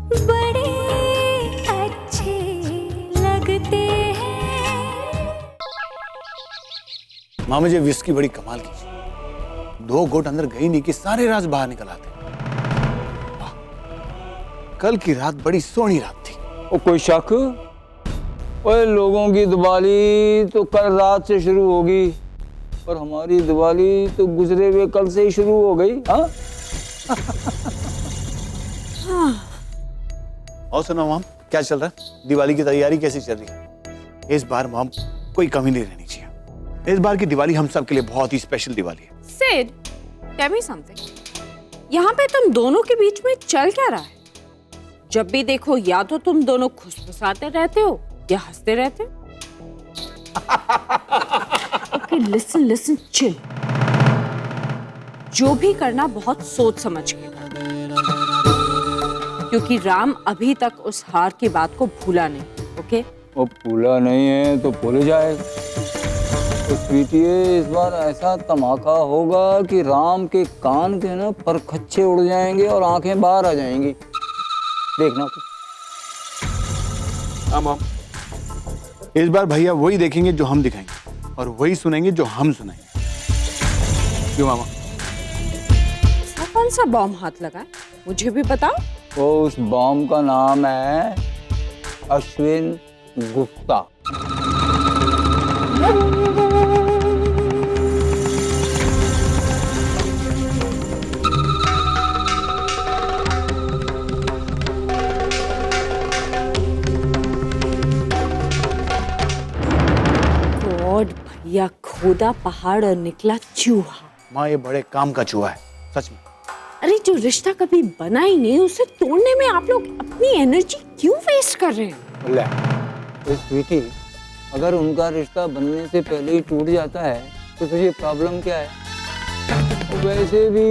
बड़े अच्छे लगते हैं। माँ मुझे विस्की बड़ी कमाल की, 2 घोट अंदर गई नहीं कि सारे राज बाहर निकल आते। कल की रात बड़ी सोहनी रात थी। ओ कोई शक? ओए लोगों की दिवाली तो कल रात से शुरू होगी और हमारी दिवाली तो गुजरे हुए कल से ही शुरू हो गई। हाँ और सुनो माम, क्या चल रहा है? दिवाली की तैयारी कैसी चल रही है? इस बार माम कोई कमी नहीं रहनी चाहिए। इस बार की दिवाली हम सब के लिए बहुत ही स्पेशल दिवाली है। Sid, tell me something. यहाँ पे तुम दोनों के बीच में चल क्या रहा है? जब भी देखो या तो तुम दोनों खुसफुसाते रहते हो या हंसते रहते हो। Okay, listen listen, chill. जो भी करना बहुत सोच समझ के करना, क्योंकि राम अभी तक उस हार की बात को भूला नहीं। ओके? वो भूला नहीं है तो भूल जाए। तो स्वीटी, इस बार ऐसा धमाका होगा कि राम के कान के ना परखच्चे उड़ जाएंगे और आंखें बाहर आ जाएंगी। देखना तो। हाँ माम, इस बार भैया वही देखेंगे जो हम दिखाएंगे और वही सुनेंगे जो हम सुनाएंगे। क्यों मामा? कौन सा बॉम्ब हाथ लगा है? मुझे भी बताओ। तो उस बॉम्ब का नाम है अश्विन गुप्ता। गॉड, भैया खोदा पहाड़ और निकला चूहा। माँ ये बड़े काम का चूहा है, सच में। अरे जो रिश्ता कभी बना ही नहीं, उसे तोड़ने में आप लोग अपनी एनर्जी क्यों वेस्ट कर रहे हैं? ले, तो स्वीटी, अगर उनका रिश्ता बनने से पहले ही टूट जाता है तो तुझे प्रॉब्लम क्या है? वैसे भी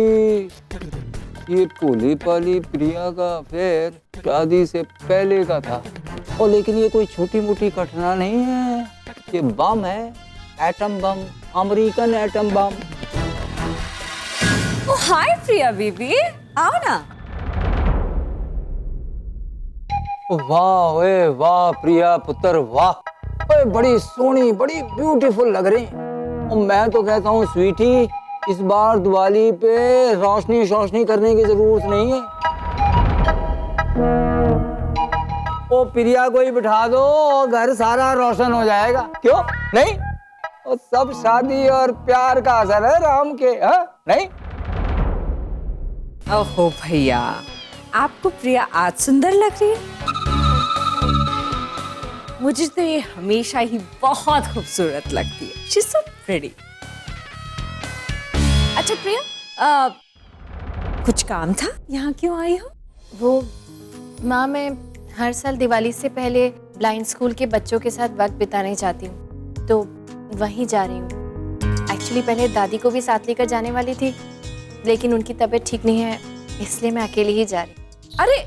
ये भोली पाली प्रिया का अफेयर शादी से पहले का था। और लेकिन ये कोई छोटी मोटी घटना नहीं है, ये बम है, atom bomb, American atom bomb. Hi Priya बीबी, आओ ना। वाह ओए वाह प्रिया पुत्र, वाह ओए, बड़ी सोहनी, बड़ी ब्यूटीफुल लग रही। और मैं तो कहता हूँ स्वीटी, इस बार दिवाली पे रोशनी करने की जरूरत नहीं है। ओ प्रिया को ही बिठा दो और घर सारा रोशन हो जाएगा। क्यों नहीं? और सब शादी और प्यार का असर है राम के। हाँ नहीं? ओहो भैया, आपको प्रिया आज सुंदर लग रही है? मुझे तो ये हमेशा ही बहुत खूबसूरत लगती है। She's so pretty। अच्छा प्रिया, कुछ काम था? यहाँ क्यों आई हो? वो माँ, मैं हर साल दिवाली से पहले ब्लाइंड स्कूल के बच्चों के साथ वक्त बिताने जाती हूँ, तो वहीं जा रही हूँ। एक्चुअली पहले दादी को भी साथ लेकर जाने वाली थी, लेकिन उनकी तबीयत ठीक नहीं है, इसलिए मैं अकेले ही जा रही हूँ। अरे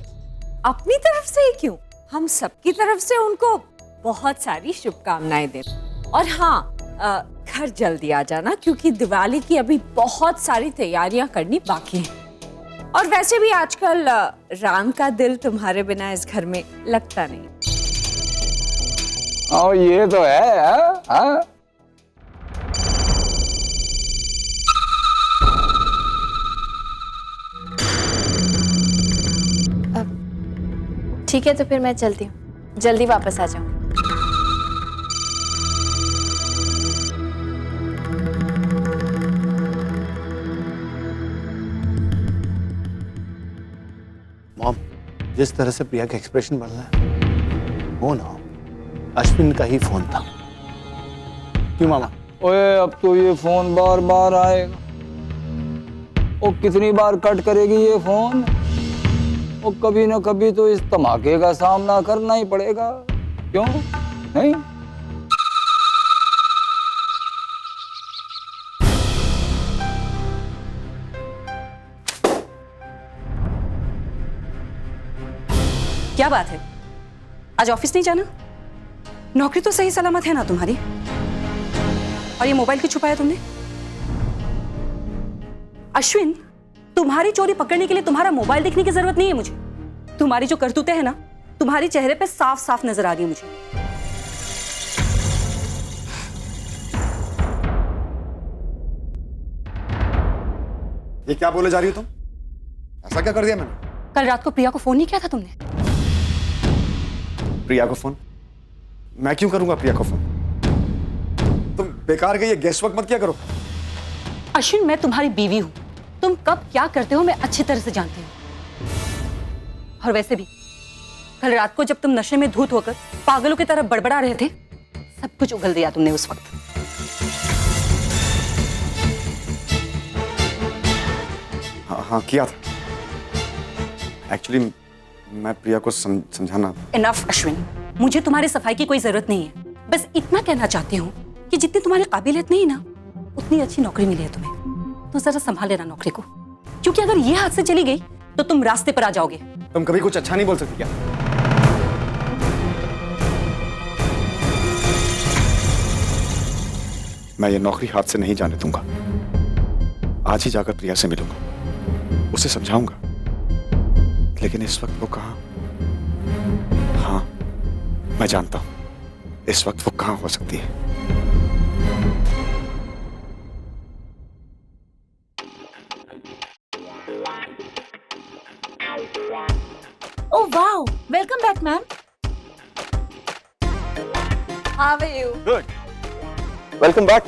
अपनी तरफ से ही क्यों, हम सबकी तरफ से उनको बहुत सारी शुभकामनाएं दे। और हाँ, घर जल्दी आ जाना, क्योंकि दिवाली की अभी बहुत सारी तैयारियां करनी बाकी हैं। और वैसे भी आजकल राम का दिल तुम्हारे बिना इस घर में लगता नहीं। और ये तो है। हाँ? ठीक है, तो फिर मैं चलती हूँ, जल्दी वापस आ जाऊँ। मॉम, जिस तरह से प्रिया का एक्सप्रेशन बढ़ रहा है, वो ना अश्विन का ही फोन था। क्यों मामा? ओए अब तो ये फोन बार बार आएगा। ओ कितनी बार कट करेगी ये फोन? और कभी ना कभी तो इस धमाके का सामना करना ही पड़ेगा। क्यों नहीं? क्या बात है, आज ऑफिस नहीं जाना? नौकरी तो सही सलामत है ना तुम्हारी? और ये मोबाइल क्यों छुपाया तुमने? अश्विन, तुम्हारी चोरी पकड़ने के लिए तुम्हारा मोबाइल देखने की जरूरत नहीं है मुझे। तुम्हारी जो करतूतें हैं ना, तुम्हारे चेहरे पे साफ साफ नजर आ रही है मुझे। ये क्या बोले जा रही हो तुम? ऐसा क्या कर दिया मैंने? कल रात को प्रिया को फोन नहीं किया था तुमने? प्रिया को फोन? मैं क्यों करूंगा प्रिया को फोन? तुम बेकार के ये गेस्ट वर्क मत किया करो। अश्विन, मैं तुम्हारी बीवी हूं, तुम कब क्या करते हो मैं अच्छी तरह से जानती हूँ। और वैसे भी कल रात को जब तुम नशे में धूत होकर पागलों की तरह बड़बड़ा रहे थे, सब कुछ उगल दिया तुमने उस वक्त। हाँ किया था। एक्चुअली मैं प्रिया को समझाना। इनफ अश्विन, मुझे तुम्हारी सफाई की कोई जरूरत नहीं है। बस इतना कहना चाहती हूँ कि जितनी तुम्हारी काबिलियत नहीं ना, उतनी अच्छी नौकरी मिली है तुम्हें, तो जरा संभाल लेना नौकरी को, क्योंकि अगर ये हाथ से चली गई तो तुम रास्ते पर आ जाओगे। तुम कभी कुछ अच्छा नहीं बोल सकती क्या? मैं ये नौकरी हाथ से नहीं जाने दूंगा। आज ही जाकर प्रिया से मिलूंगा, उसे समझाऊंगा। लेकिन इस वक्त वो कहाँ? हाँ, मैं जानता हूं इस वक्त वो कहाँ हो सकती है। Oh wow! Welcome back, ma'am. How are you? Good. Welcome back.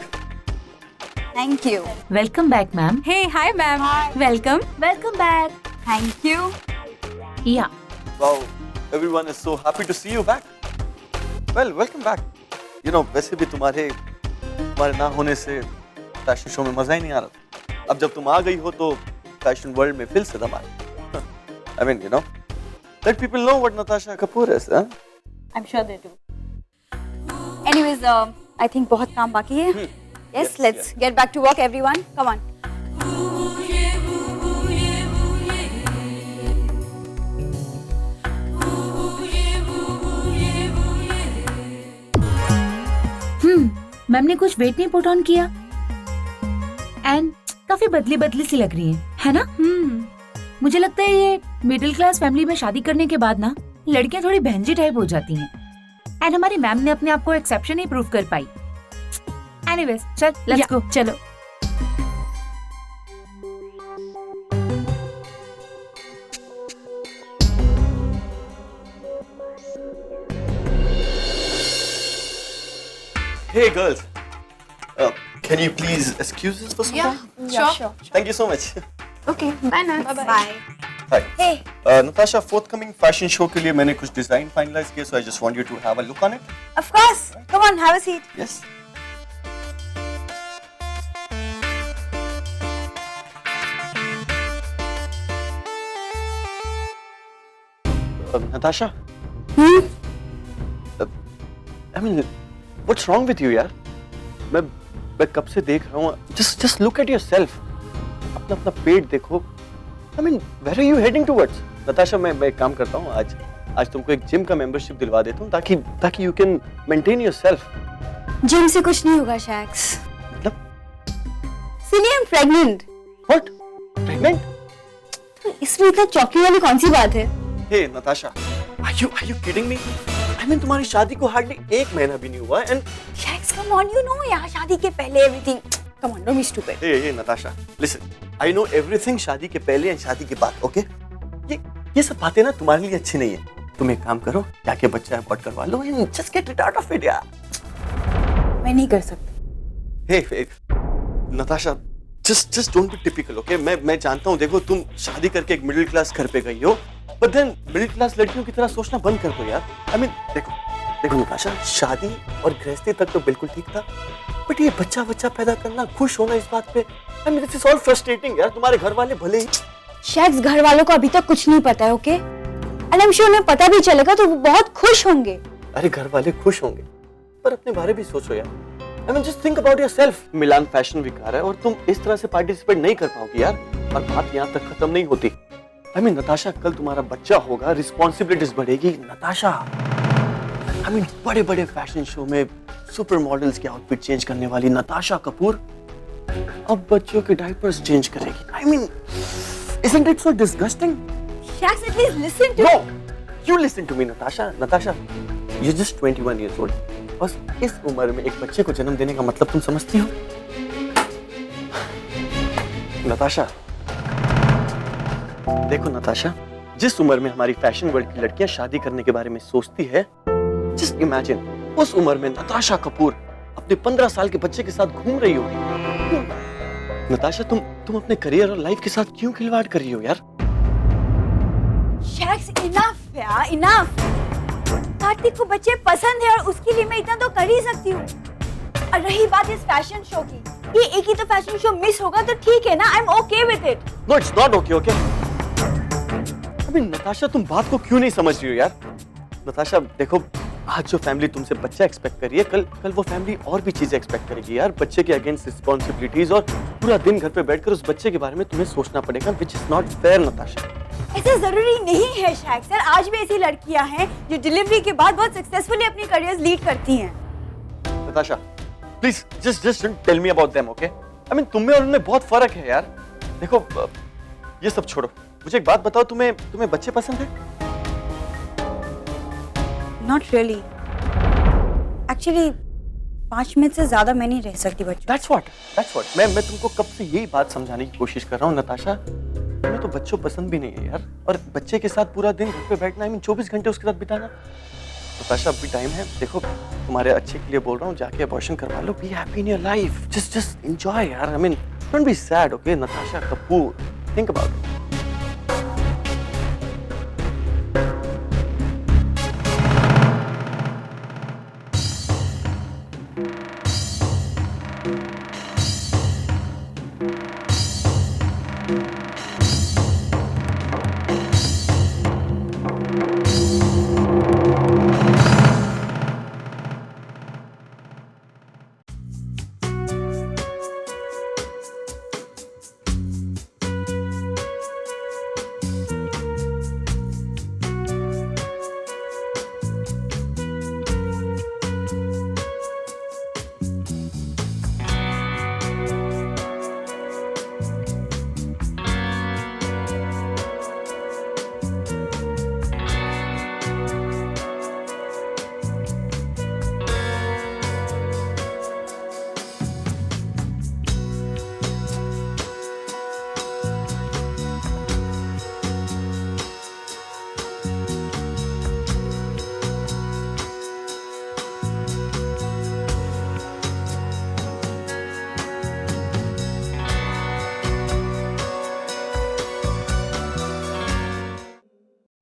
Thank you. Welcome back, ma'am. Hey, hi ma'am. Welcome. Welcome back. Thank you. Yeah. Wow, everyone is so happy to see you back. Well, welcome back. You know, वैसे भी तुम्हारे ना होने से fashion show में मजा ही नहीं आ रहा था। अब जब तुम आ गई हो तो फैशन वर्ल्ड में फिर से दम आए। I mean, you know, let people know what Natasha Kapoor is, huh? I'm sure they do. Anyways, I think बहुत काम बाकी है. Yes, let's get back to work, everyone. Come on. Ma'am ने कुछ वेट नहीं पुट ऑन किया and काफी बदली बदली सी लग रही है ना? मुझे लगता है ये मिडिल क्लास फैमिली में शादी करने के बाद ना लड़कियां थोड़ी बहनजी टाइप हो जाती हैं एंड हमारी मैम ने अपने आप को एक्सेप्शन ही प्रूव कर पाई. एनीवेज, चल लेट्स गो. चलो. Hey girls, can you please excuse us for some time? Sure. Thank you so much. Okay. Bye, Nat. Bye. Hi. Hey. Natasha, forthcoming fashion show के लिए मैंने कुछ डिजाइन फाइनलाइज किया, so I just want you to have a look on it. Of course. Come on, have a seat. Yes. Natasha. I mean, what's wrong with you, यार? मैं कब से देख रहा हूँ. Just look at yourself. अपना पेट देखो. I mean, where are you heading towards? Natasha, मैं एक काम करता हूँ. आज तुमको एक जिम का मेंबरशिप दिलवा देता हूँ ताकि you can maintain yourself. Gym से कुछ नहीं होगा, शैक्स. मतलब? Silly, I'm pregnant. What? Pregnant? तो इसमें इतना चौंकने वाली कौन सी बात है? Hey, Natasha, are you kidding me? I mean, तुम्हारी शादी को hardly 1 महीना भी नहीं हुआ and shacks, come on, you know यार शादी के पहले everything. Come on, don't be stupid. Hey, Natasha, listen. I know everything शादी के पहले और शादी के बाद, okay? ये सब बातें ना तुम्हारे लिए अच्छी नहीं है. तुम एक काम करो, जाके बच्चा अबॉर्ट करवा लो and just get it out of it, यार. मैं नहीं कर सकती. Hey, Natasha, just don't be typical, okay? मैं जानता हूँ, देखो तुम शादी करके एक मिडिल क्लास घर पे गई हो, but then मिडिल क्लास लड़कियों की तरह सोचना बंद कर दो यार. I mean, देखो नताशा, शादी और गृहस्थी तक तो बिल्कुल ठीक था, बट ये बच्चा पैदा करना, खुश होना इस बात पे, I mean, this is all frustrating यार. तुम्हारे घर वाले भले ही शैक्स, घर वालों को अभी तक कुछ नहीं पता है, okay? And I am sure उन्हें पता भी चलेगा तो वो बहुत खुश होंगे. अरे घर वाले खुश होंगे, पर अपने बारे भी सोचो यार. I mean, just think about yourself. Milan fashion week आ रहा है और तुम इस तरह से पार्टिसिपेट नहीं कर पाओगी यार. और बात यहाँ तक खत्म नहीं होती. I mean, नताशा, कल तुम्हारा बच्चा होगा, रिस्पॉन्सिबिलिटीज बढ़ेगी. नताशा, I mean, बड़े फैशन शो में सुपर मॉडल्स के आउटफिट चेंज करने वाली नताशा कपूर अब बच्चों के डायपर्स चेंज करेगी. I mean, isn't it so disgusting? Shax, at least listen to No, you listen to me, Natasha. Natasha, you're just 21 years old. बस इस उम्र में एक बच्चे को जन्म देने का मतलब तुम समझती हो? नताशा, देखो नताशा, जिस उम्र में हमारी फैशन वर्ल्ड की लड़कियां शादी करने के बारे में सोचती है, जस्ट इमेजिन उस उम्र में नताशा कपूर अपने 15 साल के बच्चे के साथ घूम रही होगी। नताशा, तुम अपने करियर और लाइफ के साथ क्यों खिलवाड़ कर रही हो यार? Shax, enough यार, enough. कार्तिक को बच्चे पसंद है और उसके लिए मैं इतना तो कर ही सकती हूँ। और रही बात इस फैशन शो की, ये एक ही तो फैशन शो मिस होगा तो ठीक है ना, I am okay with it. No, it's not okay, okay? अबे नताशा, तुम बात को क्यों नहीं समझ रही हो यार? नताशा, देखो, आज जो फैमिली तुमसे बच्चा एक्सपेक्ट कर रही है, कल वो फैमिली और भी चीजें एक्सपेक्ट करेगी यार। बच्चे के अगेंस्ट रिस्पॉन्सिबिलिटीज और पूरा दिन घर पे बैठकर उस बच्चे के बारे में तुम्हें सोचना पड़ेगा, which is not fair, Natasha. ऐसा जरूरी नहीं है शैक सर, आज भी ऐसी लड़कियां हैं जो डिलीवरी के बाद बहुत सक्सेसफुली अपनी करियर लीड करती हैं। Natasha, please just tell me about them, okay? I mean, तुम में और उनमें बहुत फर्क है यार। देखो, ये सब छोड़ो, मुझे एक बात बताओ, तुम्हें बच्चे पसंद है? नॉट रियली, एक्चुअली 5 मिनट से ज्यादा मैं नहीं रह सकती बच्चों। That's what. मैं तुमको कब से यही बात समझाने की कोशिश कर रहा हूँ नताशा। तुम्हें तो बच्चों पसंद भी नहीं है यार, और बच्चे के साथ पूरा दिन घर पे बैठना, आई मीन 24 घंटे उसके साथ बिताना। नताशा, अभी टाइम है, देखो तुम्हारे अच्छे के लिए बोल रहा हूँ, जाके अबॉर्शन करवा लो, be happy in your life, just enjoy यार। I mean, don't be sad, okay? Natasha Kapoor, think about it.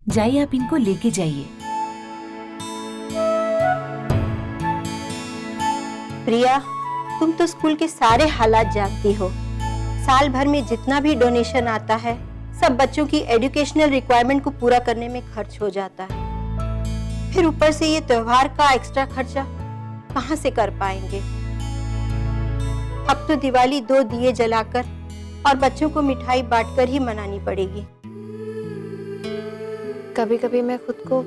जाइए, आप इनको लेके जाइए। प्रिया, तुम तो स्कूल के सारे हालात जानती हो। साल भर में जितना भी डोनेशन आता है, सब बच्चों की एजुकेशनल रिक्वायरमेंट को पूरा करने में खर्च हो जाता है। फिर ऊपर से ये त्योहार का एक्स्ट्रा खर्चा कहाँ से कर पाएंगे? अब तो दिवाली 2 दिए जलाकर और बच्चों को मिठाई बांटकर ही मनानी पड़ेगी। कभी कभी मैं खुद को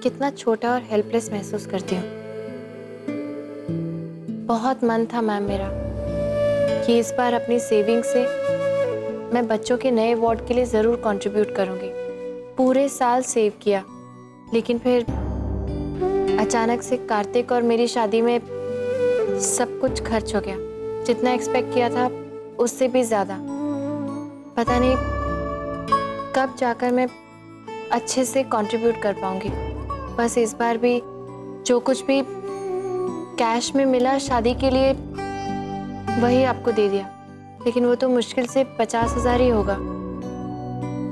कितना छोटा और हेल्पलेस महसूस करती हूँ। बहुत मन था मैम मेरा कि इस बार अपनी सेविंग से मैं बच्चों के नए वार्ड के लिए ज़रूर कंट्रीब्यूट करूँगी। पूरे साल सेव किया, लेकिन फिर अचानक से कार्तिक और मेरी शादी में सब कुछ खर्च हो गया। जितना एक्सपेक्ट किया था उससे भी ज़्यादा। पता नहीं कब जाकर मैं अच्छे से कंट्रीब्यूट कर पाऊंगी। बस इस बार भी जो कुछ भी कैश में मिला शादी के लिए वही आपको दे दिया, लेकिन वो तो मुश्किल से 50,000 ही होगा।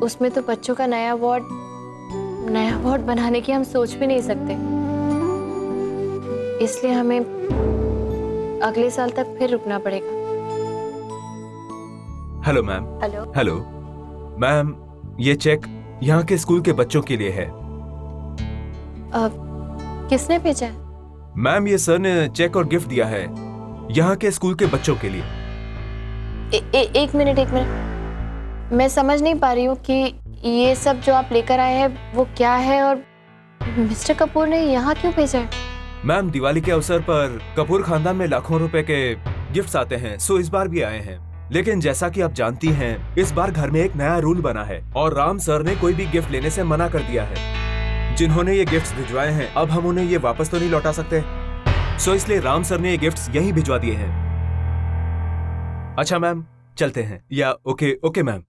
उसमें तो बच्चों का नया वार्ड बनाने की हम सोच भी नहीं सकते। इसलिए हमें अगले साल तक फिर रुकना पड़ेगा। Hello ma'am. हेलो मैम, ये चेक यहाँ के स्कूल के बच्चों के लिए है। किसने भेजा है? मैम, ये सर ने चेक और गिफ्ट दिया है यहाँ के स्कूल के बच्चों के लिए। एक मिनट, मैं समझ नहीं पा रही हूँ कि ये सब जो आप लेकर आए हैं वो क्या है, और मिस्टर कपूर ने यहाँ क्यों भेजा है? मैम, दिवाली के अवसर पर कपूर खानदान में लाखों रुपए के गिफ्ट्स आते हैं, सो इस बार भी आए हैं। लेकिन जैसा कि आप जानती हैं, इस बार घर में एक नया रूल बना है और राम सर ने कोई भी गिफ्ट लेने से मना कर दिया है। जिन्होंने ये गिफ्ट्स भिजवाए हैं, अब हम उन्हें ये वापस तो नहीं लौटा सकते, सो इसलिए राम सर ने ये गिफ्ट्स यहीं भिजवा दिए हैं। अच्छा मैम, चलते हैं। या ओके ओके मैम।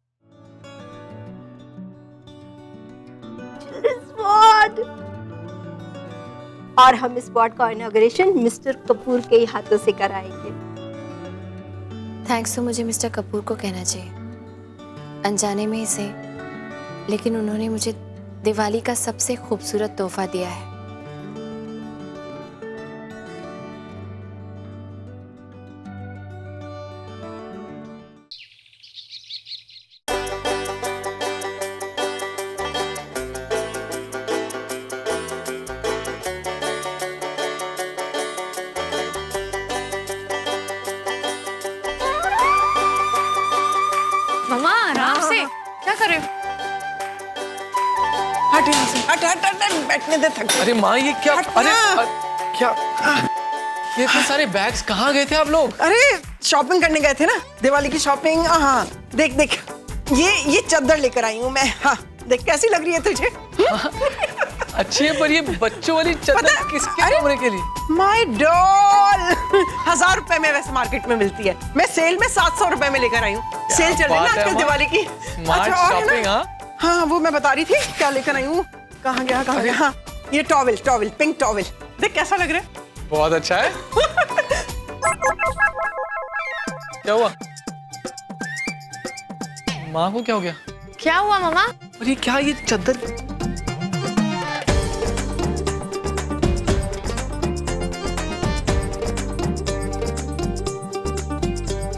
और हम इस बोर्ड का इनॉग्रेशन मिस्टर कपूर के ही हाथों से कराएंगे। थैंक्स तो मुझे मिस्टर कपूर को कहना चाहिए, अनजाने में ही से, लेकिन उन्होंने मुझे दिवाली का सबसे खूबसूरत तोहफा दिया है। मम्मा आराम से, क्या कर रहे हो? हट यहाँ से, हट हट हट हट, बैठने दे थक। अरे माँ ये क्या? अरे क्या ये इतने सारे बैग्स कहाँ गए थे आप लोग? अरे शॉपिंग करने गए थे ना, दिवाली की शॉपिंग। हाँ देख देख, ये चादर लेकर आई हूँ मैं। हाँ देख कैसी लग रही है तुझे? अच्छी है, पर ये बच्चों वाली चादर किसके कमरे के लिए? माय डॉल 1000 रुपए में वैसे मार्केट में मिलती है, मैं सेल में 700 रुपए में लेकर आई हूँ। सेल चल रही है ना आजकल दिवाली की। Smart shopping. हाँ वो मैं बता रही थी क्या लेकर आई हूँ। कहाँ गया? हाँ ये टॉवेल, पिंक टॉवेल, देख कैसा लग रहा है। बहुत अच्छा है। क्या हुआ? माँ को क्या हो गया? क्या हुआ मामा? अरे क्या ये चादर?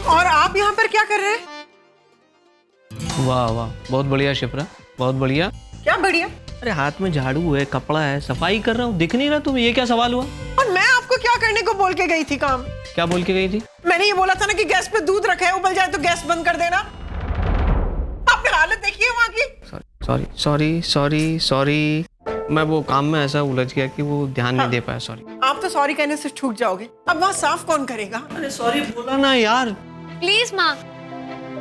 और आप यहाँ पर क्या कर रहे हैं? वाह वाह, बहुत बढ़िया शिप्रा, बहुत बढ़िया। क्या बढ़िया? अरे हाथ में झाड़ू है, कपड़ा है, सफाई कर रहा हूँ, दिख नहीं रहा तुम्हें? ये क्या सवाल हुआ? और मैं आपको क्या करने को बोल के गई थी काम? क्या बोल के गई थी? मैंने ये बोला था ना कि गैस पे दूध रखा है, उबल जाए तो गैस बंद कर देना। आपने हालत देखी है वहाँ की? सॉरी सॉरी सॉरी सॉरी, मैं वो काम में ऐसा उलझ गया कि वो ध्यान नहीं दे पाया। सॉरी। आप तो सॉरी कहने से छूट जाओगे, अब वहाँ साफ कौन करेगा? अरे सॉरी बोला ना यार। प्लीज माँ,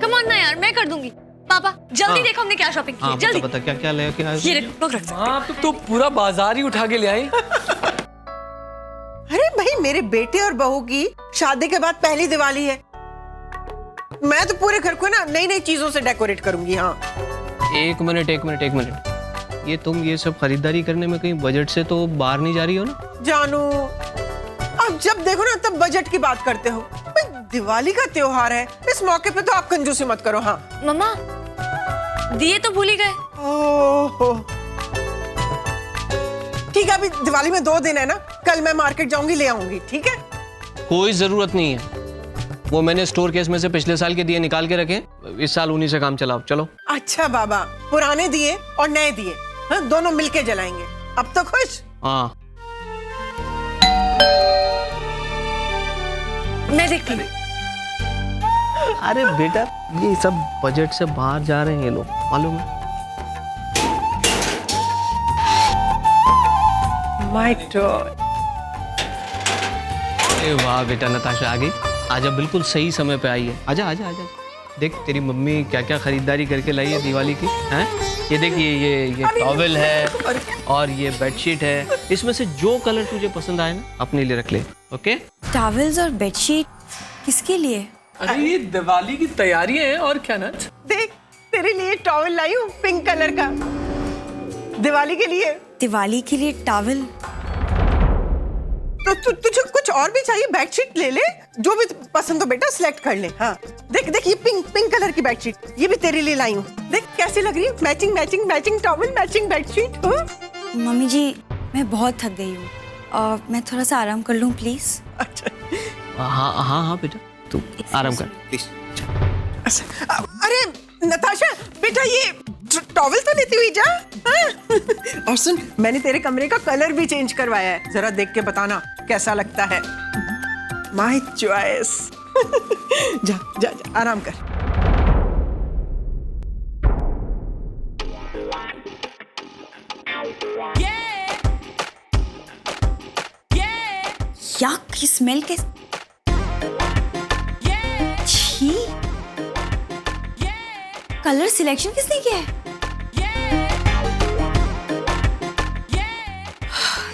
कम ऑन ना यार, मैं कर दूंगी। पापा जल्दी देखो हमने क्या शॉपिंग की है, जल्दी बता क्या क्या लेके आए? ये रख सकते हैं। आप तो पूरा बाजार ही उठा के ले आई। अरे भाई मेरे बेटे और बहू की शादी के बाद पहली दिवाली है, मैं तो पूरे घर को ना नई नई चीजों से डेकोरेट करूंगी। हाँ एक मिनट, ये तुम ये सब खरीदारी करने में कहीं बजट से तो बाहर नहीं जा रही हो ना? जानू, अब जब देखो ना तब बजट की बात करते हो। दिवाली का त्योहार है, इस मौके पे तो आप कंजूसी मत करो। हाँ मम्मा, दिए तो भूल ही गए। ओहो ठीक है, अभी दिवाली में 2 दिन है ना, कल मैं मार्केट जाऊंगी, ले आऊंगी। ठीक है? कोई जरूरत नहीं है, वो मैंने स्टोर केस में से पिछले साल के दिए निकाल के रखे, इस साल उन्हीं से काम चलाओ। चलो। अच्छा बाबा, पुराने दिए और नए दिए, हाँ, दोनों मिलके जलाएंगे। अब तो खुश? हाँ मैं देखती हूँ। अरे बेटा, ये सब बजट से बाहर जा रहे हैं ये लोग, मालूम है? My God. अरे वाह बेटा, नताशा आ गई। आजा, बिल्कुल सही समय पे आई है। आजा आजा आजा। देख तेरी मम्मी क्या क्या खरीदारी करके लाई है दिवाली की। हैं? ये देख, ये टॉवेल है और ये बेडशीट है। इसमें से जो कलर तुझे पसंद आए ना, अपने लिए रख ले। ओके? टॉवेल्स और बेडशीट किसके लिए? अरे ये दिवाली की तैयारी है और क्या ना। देख तेरे लिए टॉवेल लाई हूँ पिंक कलर का, दिवाली के लिए। दिवाली के लिए टॉवेल? तो तुझे कुछ और भी चाहिए? बेडशीट ले ले, जो भी पसंद हो बेटा सिलेक्ट कर ले। हाँ देख देख, ये पिंक कलर की बेडशीट, ये भी तेरे लिए लाई हूँ। देख कैसी लग रही है, matching towel, matching bedsheet. Mummy ji मैं बहुत थक गई हूँ और मैं थोड़ा सा आराम कर लूँ प्लीज। अच्छा हाँ हाँ हाँ बेटा, तू आराम कर प्लीज। अच्छा, अरे नताशा बेटा, ये टॉवेल तो लेती हुई जा। हाँ? और सुन, मैंने तेरे कमरे का कलर भी चेंज करवाया है, जरा देख के बताना कैसा लगता है। My choice. जा जा जा, आराम कर। याक, ये स्मेल कैसे? छी, कलर सिलेक्शन किसने किया है?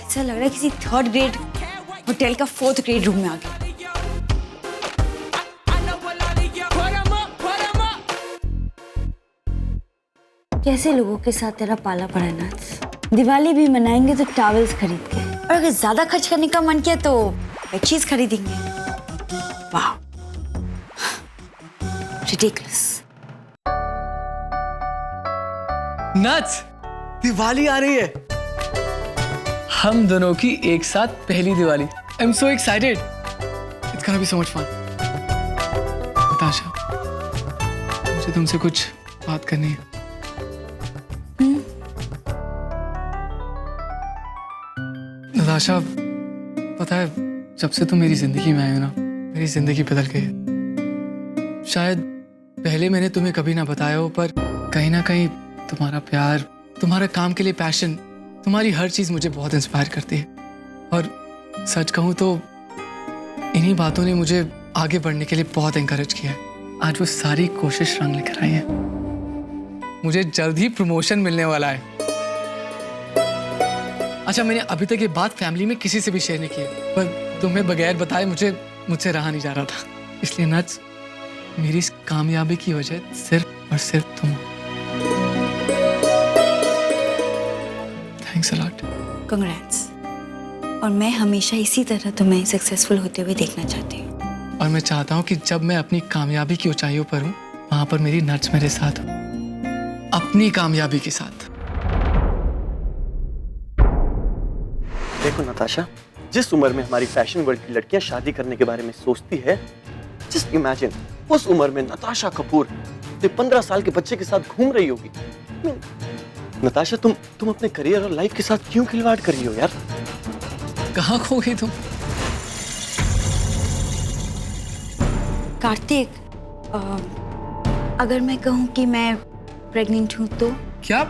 ऐसा लग रहा है किसी 3rd ग्रेड होटल का 4th ग्रेड रूम में आ गया। कैसे लोगों के साथ तेरा पाला पड़ा है नाज? दिवाली भी मनाएंगे तो टॉवल्स खरीद के, और अगर ज्यादा खर्च करने का मन किया तो बेडशीट्स खरीदेंगे। वाह, रिडिकुलस। नट्स, दिवाली आ रही है, हम दोनों की एक साथ पहली Diwali. I am so excited, it's gonna be so much fun. Natasha, मुझे तुमसे कुछ बात करनी है। नताशा, पता है जब से तुम मेरी जिंदगी में आए हो ना, मेरी जिंदगी बदल गई है। शायद पहले मैंने तुम्हें कभी ना बताया हो, पर कहीं ना कहीं तुम्हारा प्यार, तुम्हारा काम के लिए पैशन, तुम्हारी हर चीज मुझे बहुत इंस्पायर करती है। और सच कहूँ तो इन्हीं बातों ने मुझे आगे बढ़ने के लिए बहुत एनकरेज किया है। आज वो सारी कोशिश रंग लेकर आई है। मुझे जल्द ही प्रमोशन मिलने वाला है। अच्छा, मैंने अभी तक ये बात फैमिली में किसी से भी शेयर नहीं की है, पर तुम्हें बगैर बताए मुझसे रहा नहीं जा रहा था। इसलिए नट्स, मेरी इस कामयाबी की वजह सिर्फ और सिर्फ तुम। Thanks a lot. कांग्रेट्स। और मैं हमेशा इसी तरह तुम्हें सक्सेसफुल होते हुए देखना चाहती हूँ। और मैं चाहता हूँ कि जब मैं अपनी कामयाबी की ऊंचाइयों पर हूँ, वहां पर मेरी नट्स मेरे साथ हो, अपनी कामयाबी के साथ। देखो नताशा, जिस उम्र में हमारी फैशन वर्ल्ड की लड़कियां शादी करने के बारे में सोचती है, जस्ट इमेजिन उस उम्र में नताशा कपूर 15 साल के बच्चे के साथ घूम रही होगी। नताशा, तुम अपने करियर और लाइफ के साथ क्यों खिलवाड़ कर रही हो यार? कहाँ खो गई तुम? कार्तिक, अगर मैं कहूँ कि मैं प्रेग्नेंट हूँ तो? क्या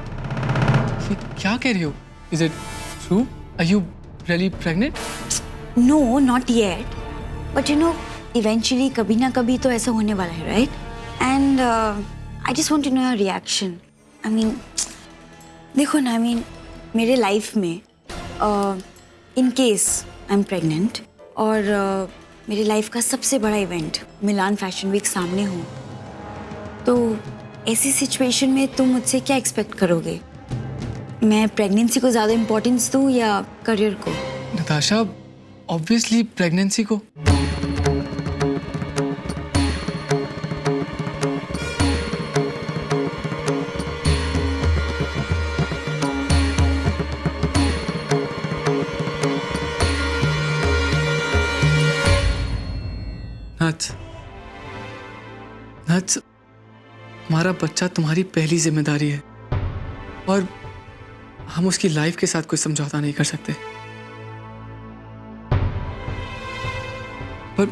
कह रही हो? Is it true? Are you really pregnant? No, not yet. But you know, eventually कभी ना कभी तो ऐसा होने वाला है, right? And I just want to know your reaction. I mean, देखो ना, I mean, मेरे लाइफ में in case I'm pregnant और मेरी लाइफ का सबसे बड़ा इवेंट मिलान फैशन वीक सामने हो, तो ऐसी सिचुएशन में तुम मुझसे क्या एक्सपेक्ट करोगे? मैं प्रेगनेंसी को ज़्यादा इम्पोर्टेंस दूँ या करियर को? नताशा, ऑब्वियसली प्रेगनेंसी को। नट्स, हमारा बच्चा तुम्हारी पहली जिम्मेदारी है और हम उसकी लाइफ के साथ कोई समझौता नहीं कर सकते। पर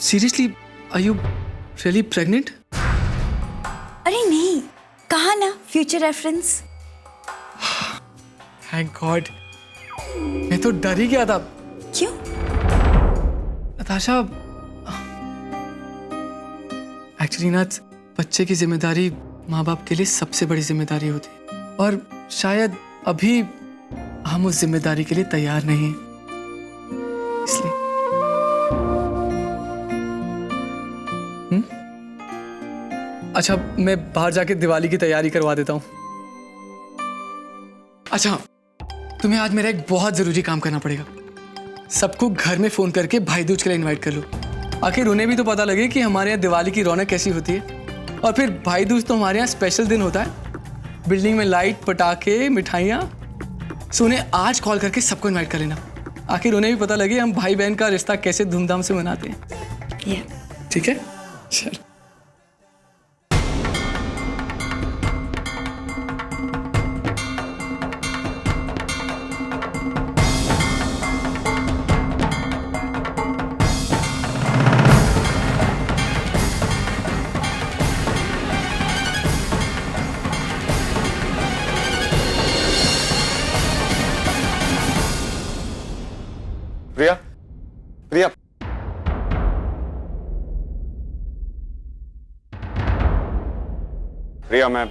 seriously, are you really pregnant? अरे नहीं, कहा ना, फ्यूचर रेफरेंस। थैंक गॉड, मैं तो डर ही गया था। क्यों? नताशा, एक्चुअली ना, बच्चे की जिम्मेदारी माँ बाप के लिए सबसे बड़ी जिम्मेदारी होती है और शायद अभी हम उस जिम्मेदारी के लिए तैयार नहीं, इसलिए। अच्छा, मैं बाहर जाके दिवाली की तैयारी करवा देता हूँ। अच्छा, तुम्हें आज मेरा एक बहुत जरूरी काम करना पड़ेगा। सबको घर में फोन करके भाई दूज के लिए इनवाइट कर लो। आखिर उन्हें भी तो पता लगे कि हमारे यहाँ दिवाली की रौनक कैसी होती है। और फिर भाई दूज तो हमारे यहाँ स्पेशल दिन होता है, बिल्डिंग में लाइट, पटाखे, मिठाइयाँ। सो उन्हें आज कॉल करके सबको इनवाइट कर लेना। आखिर उन्हें भी पता लगे हम भाई बहन का रिश्ता कैसे धूमधाम से मनाते हैं। ठीक है, चल। प्रिया, प्रिया, प्रिया, मैं